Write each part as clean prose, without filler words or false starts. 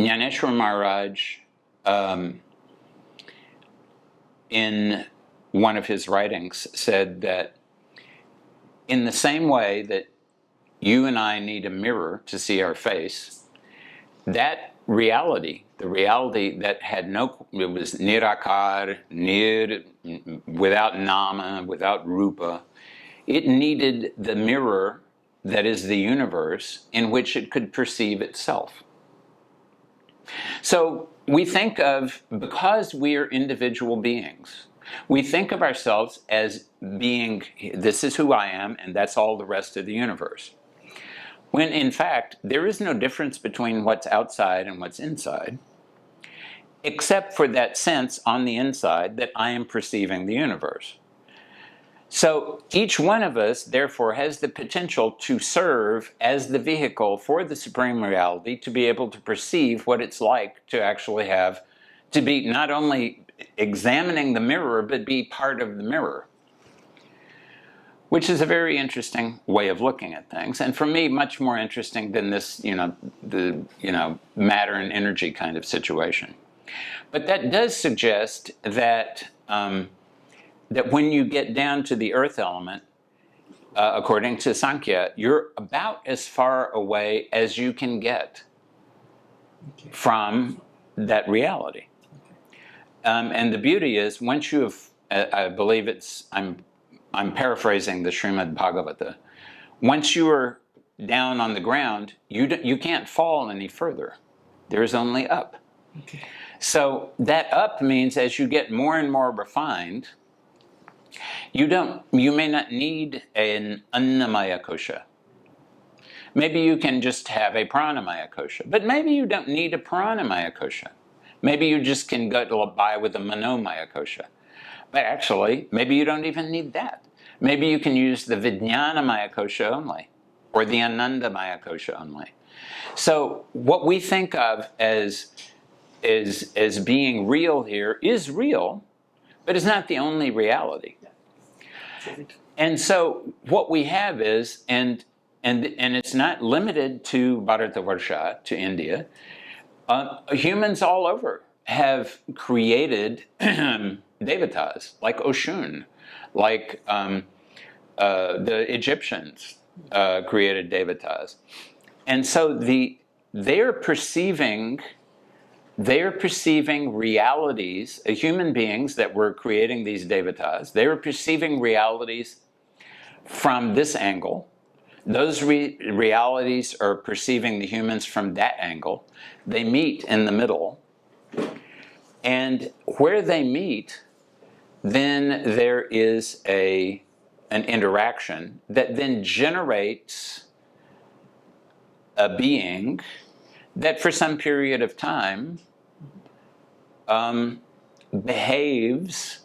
Jnaneshwar Maharaj, in one of his writings, said that in the same way that you and I need a mirror to see our face, that reality, the reality that had no, it was nirakar, nir, without nama, without rupa, it needed the mirror that is the universe in which it could perceive itself. So we think of, because we are individual beings, we think of ourselves as being, this is who I am, and that's all the rest of the universe. When in fact, there is no difference between what's outside and what's inside, except for that sense on the inside that I am perceiving the universe. So each one of us, therefore, has the potential to serve as the vehicle for the Supreme Reality to be able to perceive what it's like to actually have, to be not only examining the mirror, but be part of the mirror. Which is a very interesting way of looking at things, and for me, much more interesting than this, matter and energy kind of situation. But that does suggest that that when you get down to the earth element, according to Sankhya, you're about as far away as you can get from that reality. And the beauty is, once you have, I believe it's, I'm paraphrasing the Srimad Bhagavata, once you are down on the ground, you can't fall any further. There's only up. Okay. So that up means as you get more and more refined, you may not need an Annamaya kosha. Maybe you can just have a Pranamaya kosha, but maybe you don't need a Pranamaya kosha. Maybe you just can go by with a Manomaya kosha. But actually, maybe you don't even need that. Maybe you can use the Vijnanamaya kosha only, or the Anandamaya kosha only. So what we think of as being real here is real, but it's not the only reality. And so what we have is, and it's not limited to Bharatavarsha, to India, humans all over have created Devatas, like Oshun, like the Egyptians created Devatas. And so they're perceiving realities, human beings that were creating these Devatas, they were perceiving realities from this angle. Those realities are perceiving the humans from that angle. They meet in the middle. And where they meet, then there is an interaction that then generates a being that for some period of time behaves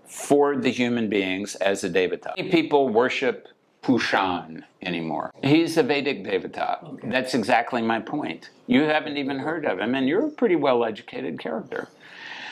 for the human beings as a Devata. Many people worship Pushan anymore. He's a Vedic Devata. Okay. That's exactly my point. You haven't even heard of him, and you're a pretty well-educated character.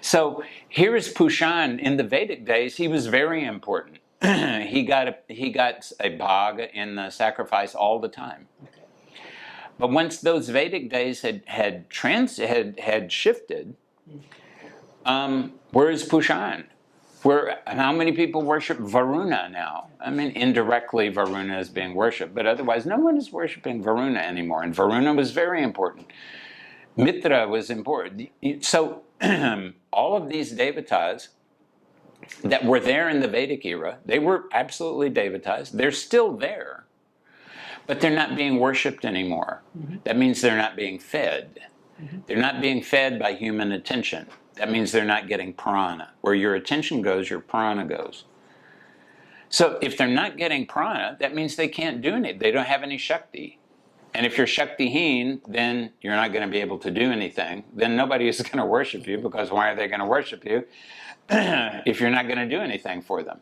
So here is Pushan. In the Vedic days, he was very important. he got a bhag in the sacrifice all the time. Okay. But once those Vedic days had shifted, where is Pushan? How many people worship Varuna now? I mean, indirectly Varuna is being worshipped, but otherwise no one is worshiping Varuna anymore. And Varuna was very important. Mitra was important. So all of these Devatas that were there in the Vedic era, they were absolutely Devatas. They're still there, but they're not being worshipped anymore. Mm-hmm. That means they're not being fed. Mm-hmm. They're not being fed by human attention. That means they're not getting prana. Where your attention goes, your prana goes. So if they're not getting prana, that means they can't do anything. They don't have any Shakti. And if you're Shakti-heen, then you're not going to be able to do anything. Then nobody is going to worship you, because why are they going to worship you if you're not going to do anything for them?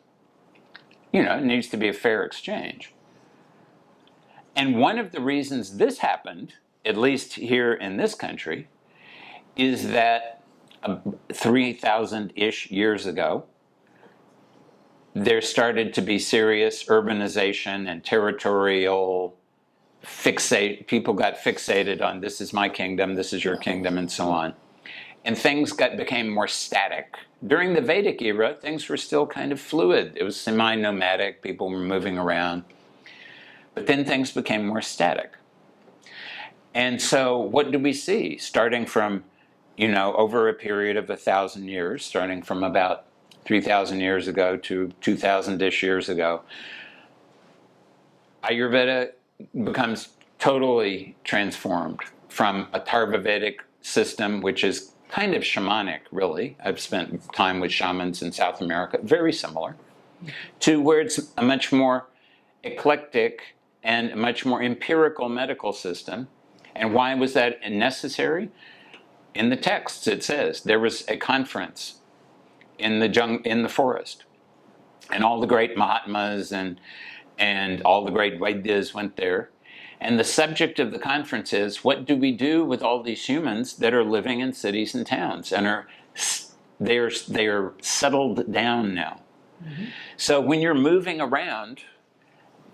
It needs to be a fair exchange. And one of the reasons this happened, at least here in this country, is that 3,000-ish years ago, there started to be serious urbanization and territorial people got fixated on this is my kingdom, this is your kingdom, and so on. And things became more static. During the Vedic era, things were still kind of fluid. It was semi-nomadic, people were moving around. But then things became more static. And so what do we see? Starting from, over a period of 1,000 years, starting from about 3,000 years ago to 2,000-ish years ago, Ayurveda becomes totally transformed from a Vedic system, which is kind of shamanic, really. I've spent time with shamans in South America, very similar, to where it's a much more eclectic and a much more empirical medical system. And why was that necessary? In the texts it says there was a conference in the forest, and all the great Mahatmas and all the great Vaidyas went there. And the subject of the conference is, what do we do with all these humans that are living in cities and towns and they are settled down now? Mm-hmm. So when you're moving around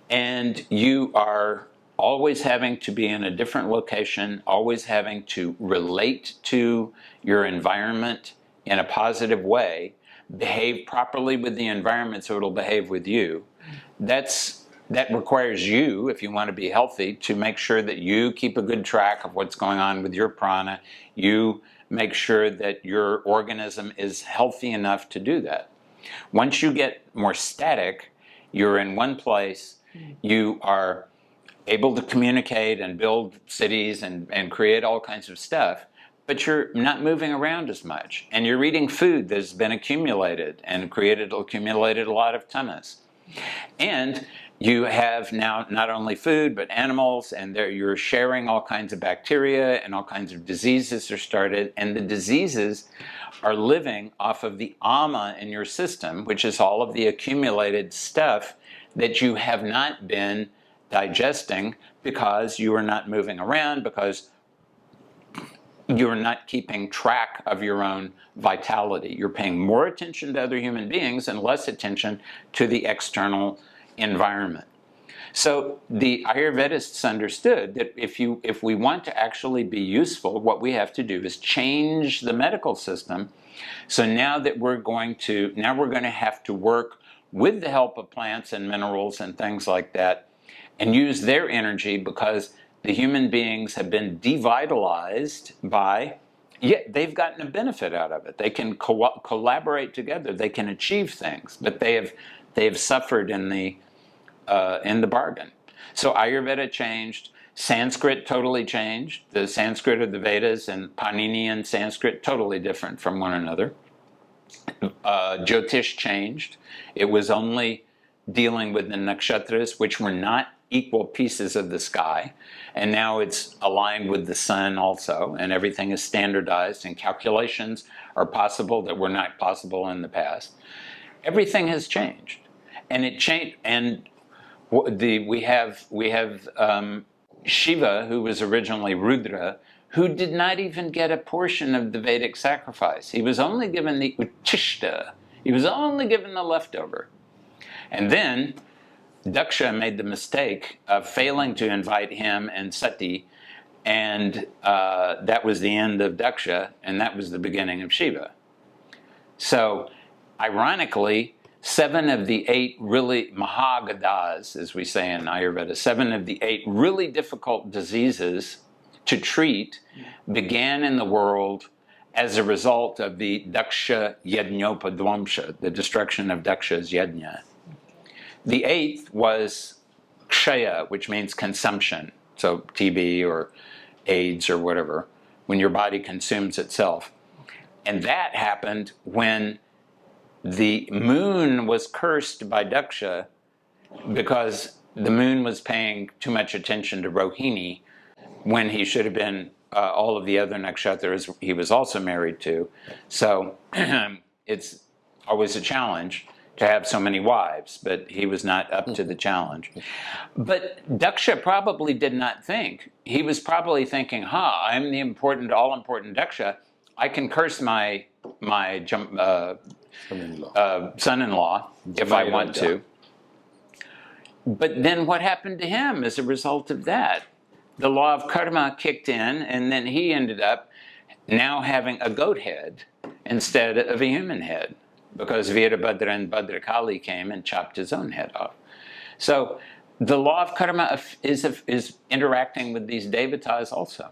and you are always having to be in a different location, always having to relate to your environment in a positive way, behave properly with the environment so it'll behave with you, that requires you, if you want to be healthy, to make sure that you keep a good track of what's going on with your prana. You make sure that your organism is healthy enough to do that. Once you get more static, you're in one place, you are able to communicate and build cities and create all kinds of stuff, but you're not moving around as much. And you're eating food that's been accumulated and accumulated a lot of tamas. And you have now not only food, but animals, and you're sharing all kinds of bacteria, and all kinds of diseases are started, and the diseases are living off of the ama in your system, which is all of the accumulated stuff that you have not been digesting because you are not moving around, because you're not keeping track of your own vitality. You're paying more attention to other human beings and less attention to the external environment. So the Ayurvedists understood that if we want to actually be useful, what we have to do is change the medical system. So now we're going to have to work with the help of plants and minerals and things like that, and use their energy, because the human beings have been devitalized they've gotten a benefit out of it. They can collaborate together. They can achieve things, but they have suffered in the bargain. So Ayurveda changed. Sanskrit totally changed. The Sanskrit of the Vedas and Paninian Sanskrit, totally different from one another. Jyotish changed. It was only dealing with the nakshatras, which were not equal pieces of the sky, and now it's aligned with the sun also, and everything is standardized, and calculations are possible that were not possible in the past. Everything has changed, and it changed. And we have Shiva, who was originally Rudra, who did not even get a portion of the Vedic sacrifice. He was only given the Uchishta. He was only given the leftover. And then Daksha made the mistake of failing to invite him and Sati, and that was the end of Daksha, and that was the beginning of Shiva. So, ironically, 7 of the 8 really mahagadas, as we say in Ayurveda, 7 of the 8 really difficult diseases to treat began in the world as a result of the Daksha Yajñopadvamsha, the destruction of Daksha's yajna. The 8th was kshaya, which means consumption, so TB or AIDS or whatever, when your body consumes itself. And that happened when the moon was cursed by Daksha because the moon was paying too much attention to Rohini when he should have been all of the other nakshatras he was also married to. So it's always a challenge to have so many wives, but he was not up to the challenge. But Daksha probably did not think. He was probably thinking, I'm the all-important Daksha. I can curse my son-in-law if I want to. But then what happened to him as a result of that? The law of karma kicked in, and then he ended up now having a goat head instead of a human head, because Virabhadra and Bhadrakali came and chopped his own head off. So the law of karma is interacting with these devatas also.